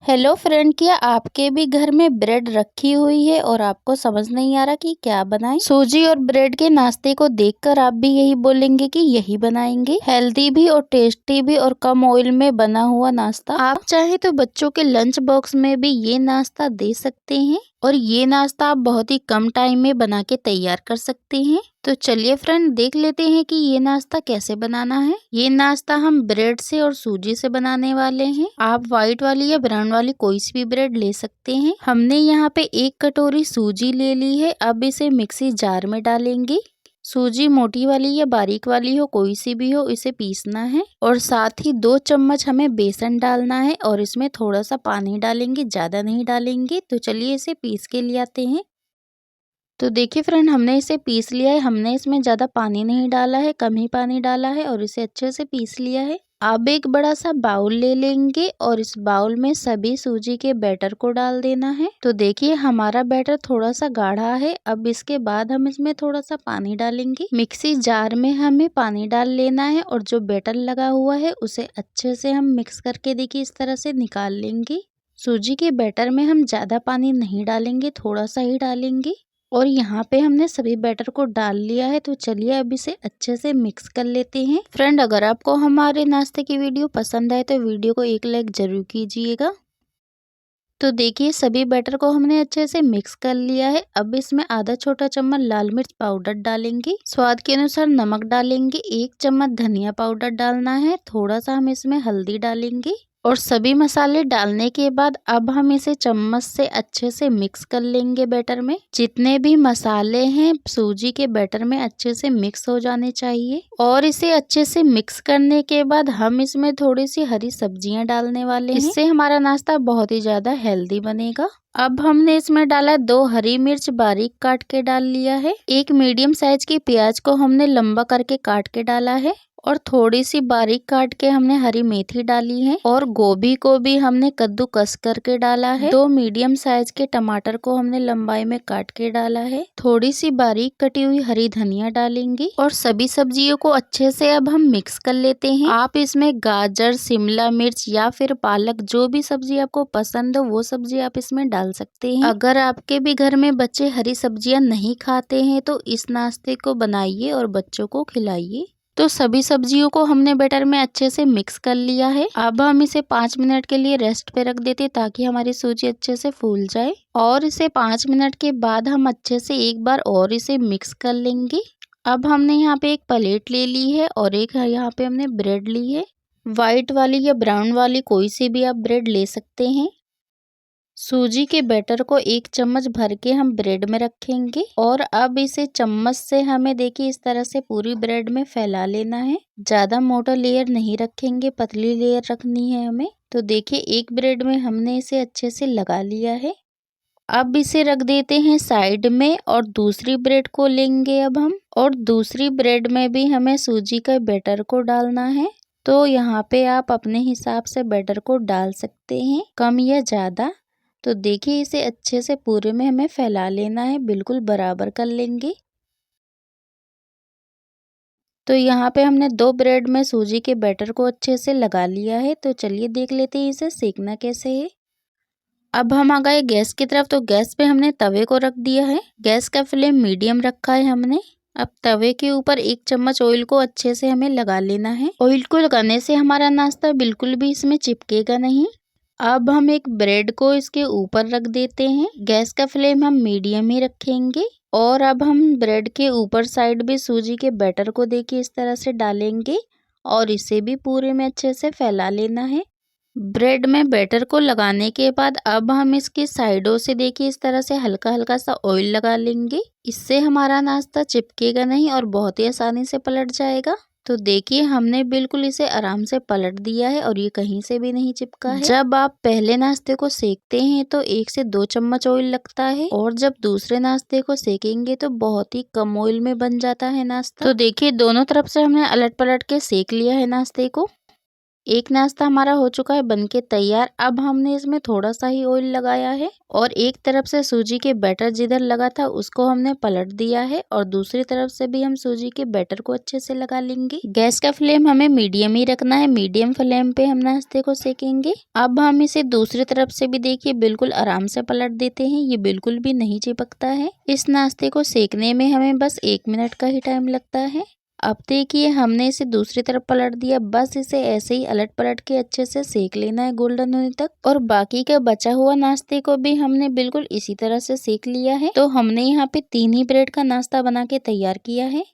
Hello friend, क्या आपके भी घर में ब्रेड रखी हुई है और आपको समझ नहीं आ रहा कि क्या बनाएं? सूजी और ब्रेड के नाश्ते को देखकर आप भी यही बोलेंगे कि यही बनाएंगे। हेल्दी भी और टेस्टी भी और कम ऑयल में बना हुआ नाश्ता। आप चाहे तो बच्चों के लंच बॉक्स में भी ये नाश्ता दे सकते हैं और ये नाश्ता आप बहुत ही कम टाइम में बना के तैयार कर सकते हैं। तो चलिए फ्रेंड, देख लेते हैं कि ये नाश्ता कैसे बनाना है। ये नाश्ता हम ब्रेड से और सूजी से बनाने वाले हैं। आप व्हाइट वाली या ब्राउन वाली कोई सी भी ब्रेड ले सकते हैं। हमने यहाँ पे 1 कटोरी सूजी ले ली है। अब इसे मिक्सी जार में डालेंगे। सूजी मोटी वाली या बारीक वाली हो, कोई सी भी हो, इसे पीसना है। और साथ ही 2 चम्मच हमें बेसन डालना है और इसमें थोड़ा सा पानी डालेंगे, ज्यादा नहीं डालेंगे। तो चलिए इसे पीस के ले आते हैं। तो देखिए फ्रेंड, हमने इसे पीस लिया है। हमने इसमें ज़्यादा पानी नहीं डाला है, कम ही पानी डाला है और इसे अच्छे से पीस लिया है। अब एक बड़ा सा बाउल ले लेंगे और इस बाउल में सभी सूजी के बैटर को डाल देना है। तो देखिए हमारा बैटर थोड़ा सा गाढ़ा है। अब इसके बाद हम इसमें थोड़ा सा पानी डालेंगे। मिक्सी जार में हमें पानी डाल लेना है और जो बैटर लगा हुआ है उसे अच्छे से हम मिक्स करके देखिए इस तरह से निकाल लेंगे। सूजी के बैटर में हम ज़्यादा पानी नहीं डालेंगे, थोड़ा सा ही डालेंगे। और यहाँ पे हमने सभी बैटर को डाल लिया है। तो चलिए अब इसे अच्छे से मिक्स कर लेते हैं। फ्रेंड, अगर आपको हमारे नाश्ते की वीडियो पसंद आए तो वीडियो को एक लाइक जरूर कीजिएगा। तो देखिए सभी बैटर को हमने अच्छे से मिक्स कर लिया है। अब इसमें आधा छोटा चम्मच लाल मिर्च पाउडर डालेंगे, स्वाद के अनुसार नमक डालेंगे, 1 चम्मच धनिया पाउडर डालना है, थोड़ा सा हम इसमें हल्दी डालेंगे। और सभी मसाले डालने के बाद अब हम इसे चम्मच से अच्छे से मिक्स कर लेंगे बैटर में। जितने भी मसाले हैं सूजी के बैटर में अच्छे से मिक्स हो जाने चाहिए। और इसे अच्छे से मिक्स करने के बाद हम इसमें थोड़ी सी हरी सब्जियां डालने वाले हैं। इससे हमारा नाश्ता बहुत ही ज्यादा हेल्दी बनेगा। अब हमने इसमें डाला 2 हरी मिर्च बारीक काट के डाल लिया है। 1 मीडियम साइज की प्याज को हमने लंबा करके काट के डाला है। और थोड़ी सी बारीक काट के हमने हरी मेथी डाली है। और गोभी को भी हमने कद्दूकस करके डाला है। 2 मीडियम साइज के टमाटर को हमने लंबाई में काट के डाला है। थोड़ी सी बारीक कटी हुई हरी धनिया डालेंगे। और सभी सब्जियों को अच्छे से अब हम मिक्स कर लेते हैं। आप इसमें गाजर, शिमला मिर्च या फिर पालक, जो भी सब्जी आपको पसंद हो वो सब्जी आप इसमें डाल सकते हैं। अगर आपके भी घर में बच्चे हरी सब्जियां नहीं खाते हैं तो इस नाश्ते को बनाइए और बच्चों को खिलाइए। तो सभी सब्जियों को हमने बैटर में अच्छे से मिक्स कर लिया है। अब हम इसे 5 मिनट के लिए रेस्ट पे रख देते ताकि हमारी सूजी अच्छे से फूल जाए। और इसे 5 मिनट के बाद हम अच्छे से एक बार और इसे मिक्स कर लेंगे। अब हमने यहाँ पे एक प्लेट ले ली है और एक यहाँ पे हमने ब्रेड ली है। व्हाइट वाली या ब्राउन वाली कोई सी भी आप ब्रेड ले सकते हैं। सूजी के बैटर को 1 चम्मच भर के हम ब्रेड में रखेंगे। और अब इसे चम्मच से हमें देखिए इस तरह से पूरी ब्रेड में फैला लेना है। ज्यादा मोटा लेयर नहीं रखेंगे, पतली लेयर रखनी है हमें। तो देखिए एक ब्रेड में हमने इसे अच्छे से लगा लिया है। अब इसे रख देते हैं साइड में और दूसरी ब्रेड को लेंगे अब हम। और दूसरी ब्रेड में भी हमें सूजी का बैटर को डालना है। तो यहाँ पे आप अपने हिसाब से बैटर को डाल सकते हैं, कम या ज्यादा। तो देखिए इसे अच्छे से पूरे में हमें फैला लेना है, बिल्कुल बराबर कर लेंगे। तो यहाँ पे हमने 2 ब्रेड में सूजी के बैटर को अच्छे से लगा लिया है। तो चलिए देख लेते हैं इसे सेकना कैसे है। अब हम आ गए गैस की तरफ। तो गैस पे हमने तवे को रख दिया है। गैस का फ्लेम मीडियम रखा है हमने। अब तवे के ऊपर 1 चम्मच ऑयल को अच्छे से हमें लगा लेना है। ऑयल को लगाने से हमारा नाश्ता बिल्कुल भी इसमें चिपकेगा नहीं। अब हम एक ब्रेड को इसके ऊपर रख देते हैं। गैस का फ्लेम हम मीडियम ही रखेंगे। और अब हम ब्रेड के ऊपर साइड भी सूजी के बैटर को देखिए इस तरह से डालेंगे और इसे भी पूरे में अच्छे से फैला लेना है। ब्रेड में बैटर को लगाने के बाद अब हम इसकी साइडों से देखिए इस तरह से हल्का हल्का सा ऑयल लगा लेंगे। इससे हमारा नाश्ता चिपकेगा नहीं और बहुत ही आसानी से पलट जाएगा। तो देखिए हमने बिल्कुल इसे आराम से पलट दिया है और ये कहीं से भी नहीं चिपका है। जब आप पहले नाश्ते को सेकते हैं तो 1 से 2 चम्मच ऑयल लगता है और जब दूसरे नाश्ते को सेकेंगे तो बहुत ही कम ऑयल में बन जाता है नाश्ता। तो देखिए दोनों तरफ से हमने अलट पलट के सेक लिया है नाश्ते को। एक नाश्ता हमारा हो चुका है बनके तैयार। अब हमने इसमें थोड़ा सा ही ऑयल लगाया है और एक तरफ से सूजी के बैटर जिधर लगा था उसको हमने पलट दिया है और दूसरी तरफ से भी हम सूजी के बैटर को अच्छे से लगा लेंगे। गैस का फ्लेम हमें मीडियम ही रखना है, मीडियम फ्लेम पे हम नाश्ते को सेकेंगे। अब हम इसे दूसरी तरफ से भी देखिए बिल्कुल आराम से पलट देते हैं, ये बिल्कुल भी नहीं चिपकता है। इस नाश्ते को सेकने में हमें बस 1 मिनट का ही टाइम लगता है। अब देखिए हमने इसे दूसरी तरफ पलट दिया, बस इसे ऐसे ही अलट पलट के अच्छे से सेक लेना है गोल्डन होने तक। और बाकी का बचा हुआ नाश्ते को भी हमने बिल्कुल इसी तरह से सेक लिया है। तो हमने यहाँ पे 3 ही ब्रेड का नाश्ता बना के तैयार किया है।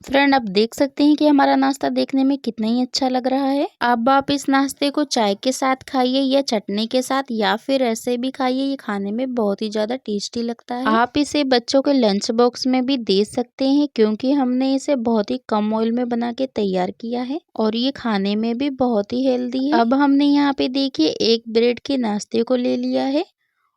फ्रेंड, आप देख सकते हैं कि हमारा नाश्ता देखने में कितना ही अच्छा लग रहा है। अब आप इस नाश्ते को चाय के साथ खाइए या चटनी के साथ या फिर ऐसे भी खाइए, ये खाने में बहुत ही ज्यादा टेस्टी लगता है। आप इसे बच्चों के लंच बॉक्स में भी दे सकते हैं क्योंकि हमने इसे बहुत ही कम ऑयल में बना के तैयार किया है और ये खाने में भी बहुत ही हेल्दी है। अब हमने यहाँ पे देखिए एक ब्रेड के नाश्ते को ले लिया है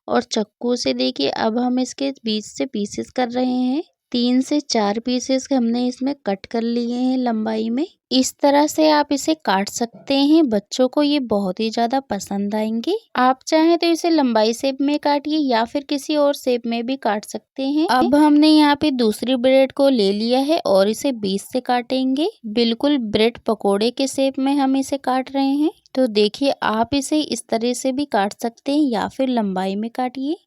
और चक्कू से देखिए अब हम इसके बीच से पीसेस कर रहे हैं। 3 से 4 पीसेस हमने इसमें कट कर लिए हैं लंबाई में। इस तरह से आप इसे काट सकते हैं, बच्चों को ये बहुत ही ज्यादा पसंद आएंगे। आप चाहें तो इसे लंबाई शेप में काटिए या फिर किसी और शेप में भी काट सकते हैं। अब हमने यहाँ पे दूसरी ब्रेड को ले लिया है और इसे बीच से काटेंगे। बिल्कुल ब्रेड पकोड़े के शेप में हम इसे काट रहे हैं। तो देखिए आप इसे इस तरह से भी काट सकते हैं या फिर लंबाई में काटिए।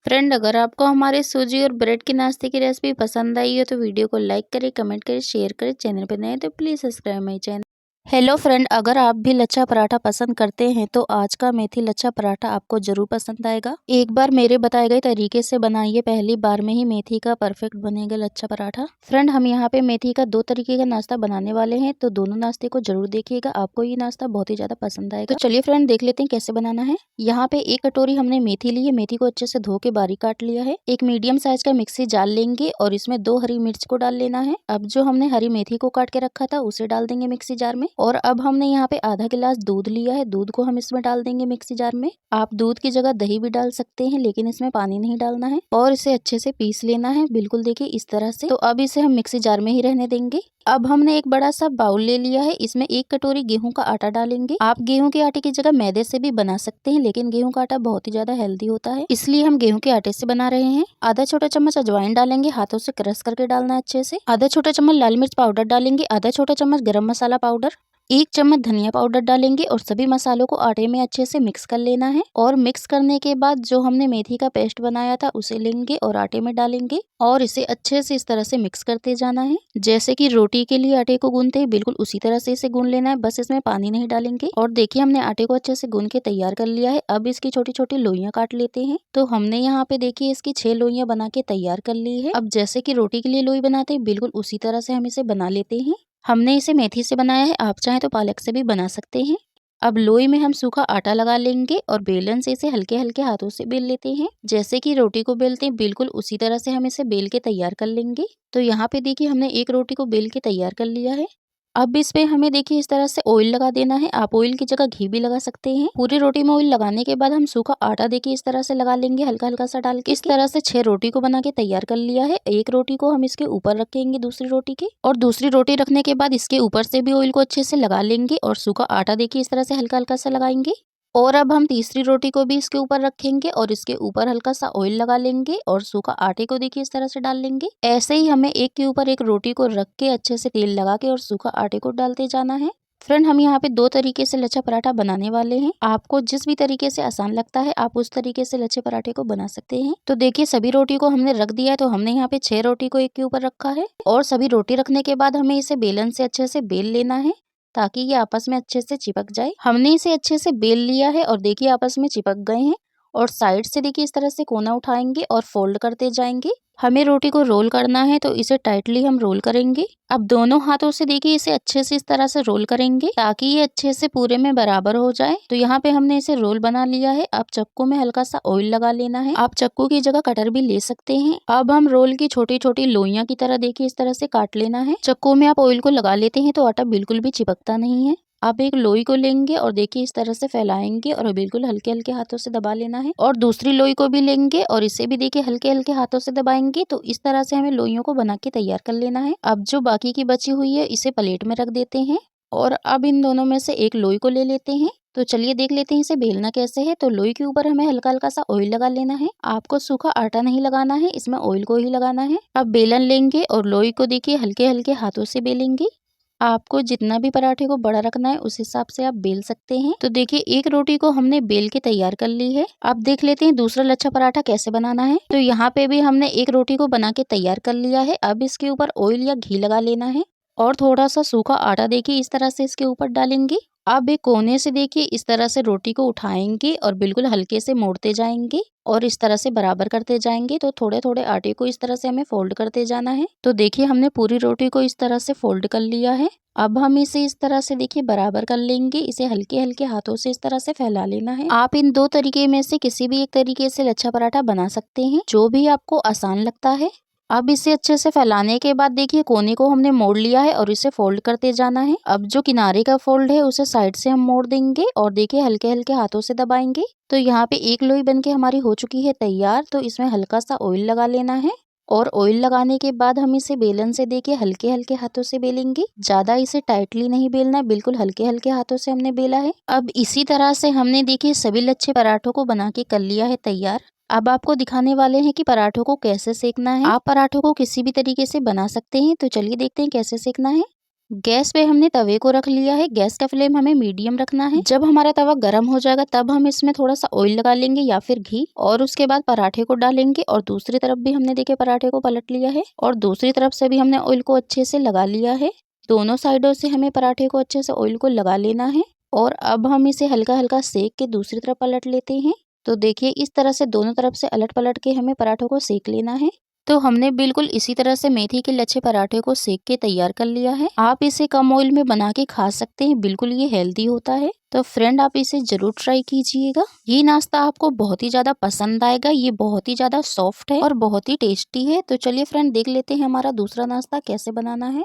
फ्रेंड, अगर आपको हमारे सूजी और ब्रेड के नाश्ते की रेसिपी पसंद आई हो तो वीडियो को लाइक करें, कमेंट करें, शेयर करें। चैनल पर नए हैं तो please subscribe my channel. Hello friend, अगर आप भी लच्छा पराठा पसंद करते हैं तो आज का मेथी लच्छा पराठा आपको जरूर पसंद आएगा। एक बार मेरे बताए गए तरीके से बनाइए, पहली बार में ही मेथी का परफेक्ट बनेगा लच्छा पराठा। फ्रेंड, हम यहाँ पे मेथी का 2 तरीके का नाश्ता बनाने वाले हैं तो दोनों नाश्ते को जरूर देखिएगा, आपको ये नाश्ता बहुत ही ज्यादा पसंद आएगा। तो चलिए फ्रेंड देख लेते हैं कैसे बनाना है। यहाँ पे 1 कटोरी हमने मेथी ली है, मेथी को अच्छे से धो के बारीक काट लिया है। एक मीडियम साइज का मिक्सी जार लेंगे और इसमें 2 हरी मिर्च को डाल लेना है। अब जो हमने हरी मेथी को काट के रखा था उसे डाल देंगे मिक्सी जार में। और अब हमने यहाँ पे आधा गिलास दूध लिया है, दूध को हम इसमें डाल देंगे मिक्सी जार में। आप दूध की जगह दही भी डाल सकते हैं लेकिन इसमें पानी नहीं डालना है और इसे अच्छे से पीस लेना है, बिल्कुल देखिए इस तरह से। तो अब इसे हम मिक्सी जार में ही रहने देंगे। अब हमने एक बड़ा सा बाउल ले लिया है, इसमें 1 कटोरी गेहूं का आटा डालेंगे। आप गेहूं के आटे की जगह मैदे से भी बना सकते हैं लेकिन गेहूं का आटा बहुत ही ज्यादा हेल्दी होता है, इसलिए हम गेहूं के आटे से बना रहे हैं। आधा छोटा चम्मच अजवाइन डालेंगे, हाथों से क्रश करके डालना है अच्छे से। आधा छोटा चम्मच लाल मिर्च पाउडर डालेंगे, आधा छोटा चम्मच गरम मसाला पाउडर, 1 चम्मच धनिया पाउडर डालेंगे और सभी मसालों को आटे में अच्छे से मिक्स कर लेना है। और मिक्स करने के बाद जो हमने मेथी का पेस्ट बनाया था उसे लेंगे और आटे में डालेंगे और इसे अच्छे से इस तरह से मिक्स करते जाना है। जैसे कि रोटी के लिए आटे को गूंथते हैं बिल्कुल उसी तरह से इसे गूंथ लेना है, बस इसमें पानी नहीं डालेंगे। और देखिए हमने आटे को अच्छे से गूंथ के तैयार कर लिया है। अब इसकी छोटी छोटी लोइयां काट लेते हैं। तो हमने यहाँ पे देखिए इसकी 6 लोइयां बना के तैयार कर ली है। अब जैसे कि रोटी के लिए लोई बनाते हैं बिल्कुल उसी तरह से हम इसे बना लेते हैं। हमने इसे मेथी से बनाया है, आप चाहें तो पालक से भी बना सकते हैं। अब लोई में हम सूखा आटा लगा लेंगे और बेलन से इसे हल्के हल्के हाथों से बेल लेते हैं। जैसे कि रोटी को बेलते हैं बिल्कुल उसी तरह से हम इसे बेल के तैयार कर लेंगे। तो यहाँ पे देखिए हमने एक रोटी को बेल के तैयार कर लिया है। अब इस पे हमें देखिए इस तरह से ऑयल लगा देना है, आप ऑयल की जगह घी भी लगा सकते हैं। पूरी रोटी में ऑयल लगाने के बाद हम सूखा आटा देखिए इस तरह से लगा लेंगे, हल्का हल्का सा डाल के। इस तरह से 6 रोटी को बना के तैयार कर लिया है। एक रोटी को हम इसके ऊपर रखेंगे दूसरी रोटी के, और दूसरी रोटी रखने के बाद इसके ऊपर से भी ऑयल को अच्छे से लगा लेंगे और सूखा आटा देखिए इस तरह से हल्का हल्का सा लगाएंगे। और अब हम तीसरी रोटी को भी इसके ऊपर रखेंगे और इसके ऊपर हल्का सा ऑयल लगा लेंगे और सूखा आटे को देखिए इस तरह से डाल लेंगे। ऐसे ही हमें एक के ऊपर एक रोटी को रख के अच्छे से तेल लगा के और सूखा आटे को डालते जाना है। फ्रेंड, हम यहाँ पे 2 तरीके से लच्छा पराठा बनाने वाले हैं। आपको जिस भी तरीके से आसान लगता है आप उस तरीके से लच्छे पराठे को बना सकते हैं। तो देखिए सभी रोटी को हमने रख दिया है। तो हमने यहाँ पे 6 रोटी को एक के ऊपर रखा है और सभी रोटी रखने के बाद हमें इसे बेलन से अच्छे से बेल लेना है ताकि ये आपस में अच्छे से चिपक जाए। हमने इसे अच्छे से बेल लिया है और देखिए आपस में चिपक गए हैं। और साइड से देखिए इस तरह से कोना उठाएंगे और फोल्ड करते जाएंगे। हमें रोटी को रोल करना है तो इसे टाइटली हम रोल करेंगे। अब दोनों हाथों से देखिए इसे अच्छे से इस तरह से रोल करेंगे ताकि ये अच्छे से पूरे में बराबर हो जाए। तो यहाँ पे हमने इसे रोल बना लिया है। अब चक्कू में हल्का सा ऑयल लगा लेना है, आप चक्कू की जगह कटर भी ले सकते हैं। अब हम रोल की छोटी छोटी लोइयां की तरह देखिए इस तरह से काट लेना है। चक्कू में आप ऑयल को लगा लेते हैं तो आटा बिल्कुल भी चिपकता नहीं है। आप एक लोई को लेंगे और देखिए इस तरह से फैलाएंगे और बिल्कुल हल्के हल्के हाथों से दबा लेना है। और दूसरी लोई को भी लेंगे और इसे भी देखिए हल्के हल्के हाथों से दबाएंगे। तो इस तरह से हमें लोइयों को बना के तैयार कर लेना है। अब जो बाकी की बची हुई है इसे प्लेट में रख देते हैं और अब इन दोनों में से एक लोई को ले लेते हैं। तो चलिए देख लेते हैं इसे बेलना कैसे है। तो लोई के ऊपर हमें हल्का हल्का सा ऑयल लगा लेना है। आपको सूखा आटा नहीं लगाना है, इसमें ऑयल को ही लगाना है। अब बेलन लेंगे और लोई को देखिए हल्के हल्के हाथों से बेलेंगे। आपको जितना भी पराठे को बड़ा रखना है उस हिसाब से आप बेल सकते हैं। तो देखिए एक रोटी को हमने बेल के तैयार कर ली है। अब देख लेते हैं दूसरा लच्छा पराठा कैसे बनाना है। तो यहाँ पे भी हमने एक रोटी को बना के तैयार कर लिया है। अब इसके ऊपर ऑयल या घी लगा लेना है और थोड़ा सा सूखा आटा देखिए इस तरह से इसके ऊपर डालेंगे। अब एक कोने से देखिए इस तरह से रोटी को उठाएंगे और बिल्कुल हल्के से मोड़ते जाएंगे और इस तरह से बराबर करते जाएंगे। तो थोड़े थोड़े आटे को इस तरह से हमें फोल्ड करते जाना है। तो देखिए हमने पूरी रोटी को इस तरह से फोल्ड कर लिया है। अब हम इसे इस तरह से देखिए बराबर कर लेंगे। इसे हल्के हल्के हाथों से इस तरह से फैला लेना है। आप इन दो तरीके में से किसी भी एक तरीके से लच्छा पराठा बना सकते हैं, जो भी आपको आसान लगता है। अब इसे अच्छे से फैलाने के बाद देखिए कोने को हमने मोड़ लिया है और इसे फोल्ड करते जाना है। अब जो किनारे का फोल्ड है उसे साइड से हम मोड़ देंगे और देखिए हल्के हल्के हाथों से दबाएंगे। तो यहाँ पे एक लोई बनके हमारी हो चुकी है तैयार। तो इसमें हल्का सा ऑयल लगा लेना है और ऑयल लगाने के बाद हम इसे बेलन से देखिए हल्के हल्के हाथों से बेलेंगे। ज्यादा इसे टाइटली नहीं बेलना है, बिल्कुल हल्के हल्के हाथों से हमने बेला है। अब इसी तरह से हमने देखिए सभी लच्छे पराठों को बना के कर लिया है तैयार। अब आपको दिखाने वाले हैं कि पराठों को कैसे सेकना है। आप पराठों को किसी भी तरीके से बना सकते हैं। तो चलिए देखते हैं कैसे सेकना है। गैस पे हमने तवे को रख लिया है। गैस का फ्लेम हमें मीडियम रखना है। जब हमारा तवा गर्म हो जाएगा तब हम इसमें थोड़ा सा ऑयल लगा लेंगे या फिर घी और उसके बाद पराठे को डालेंगे और दूसरी तरफ भी हमने देखिए पराठे को पलट लिया है और दूसरी तरफ से भी हमने ऑयल को अच्छे से लगा लिया है। दोनों साइडों से हमें पराठे को अच्छे से ऑयल को लगा लेना है और अब हम इसे हल्का हल्का सेक के दूसरी तरफ पलट लेते हैं। तो देखिए इस तरह से दोनों तरफ से अलट पलट के हमें पराठों को सेक लेना है। तो हमने बिल्कुल इसी तरह से मेथी के लच्छे पराठे को सेक के तैयार कर लिया है। आप इसे कम ऑयल में बना के खा सकते हैं, बिल्कुल ये हेल्दी होता है। तो फ्रेंड आप इसे जरूर ट्राई कीजिएगा। ये नाश्ता आपको बहुत ही ज्यादा पसंद आएगा। ये बहुत ही ज्यादा सॉफ्ट है और बहुत ही टेस्टी है। तो चलिए फ्रेंड देख लेते हैं हमारा दूसरा नाश्ता कैसे बनाना है।